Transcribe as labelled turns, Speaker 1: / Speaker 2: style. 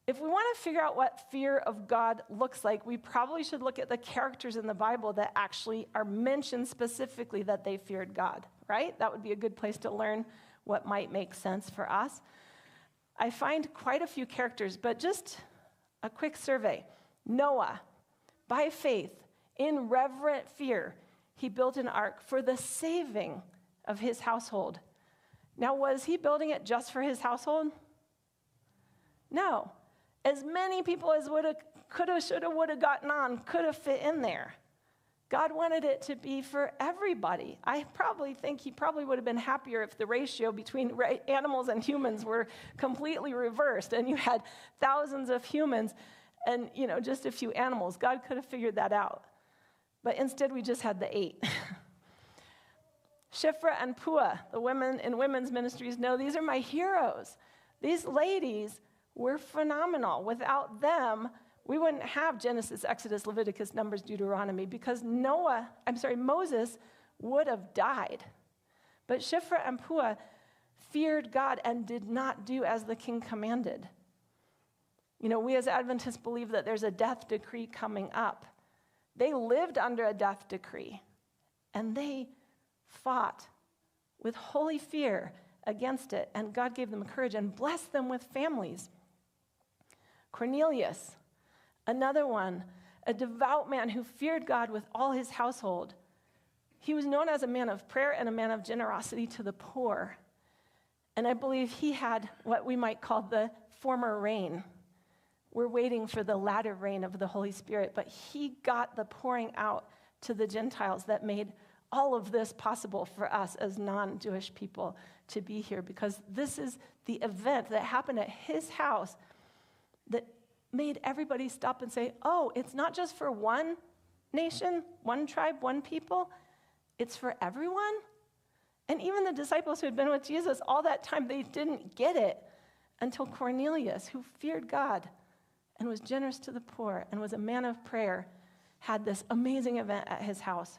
Speaker 1: If we want to figure out what fear of God looks like, we probably should look at the characters in the Bible that actually are mentioned specifically that they feared God, right? That would be a good place to learn what might make sense for us. I find quite a few characters, but just a quick survey. Noah, by faith, in reverent fear, he built an ark for the saving of his household. Now, was he building it just for his household? No. As many people as coulda, shoulda, woulda gotten on could have fit in there. God wanted it to be for everybody. I probably think he probably would have been happier if the ratio between animals and humans were completely reversed and you had thousands of humans and, just a few animals. God could have figured that out. But instead, we just had the 8. Shiphrah and Puah, the women in women's ministries, know these are my heroes. These ladies were phenomenal. Without them, we wouldn't have Genesis, Exodus, Leviticus, Numbers, Deuteronomy, because Moses would have died. But Shiphrah and Puah feared God and did not do as the king commanded. We as Adventists believe that there's a death decree coming up. They lived under a death decree, and they fought with holy fear against it, and God gave them courage and blessed them with families. Cornelius, another one, a devout man who feared God with all his household. He was known as a man of prayer and a man of generosity to the poor. And I believe he had what we might call the former rain. We're waiting for the latter rain of the Holy Spirit, but he got the pouring out to the Gentiles that made all of this possible for us as non-Jewish people to be here, because this is the event that happened at his house that made everybody stop and say, oh, it's not just for one nation, one tribe, one people, it's for everyone? And even the disciples who had been with Jesus all that time, they didn't get it until Cornelius, who feared God and was generous to the poor and was a man of prayer, had this amazing event at his house.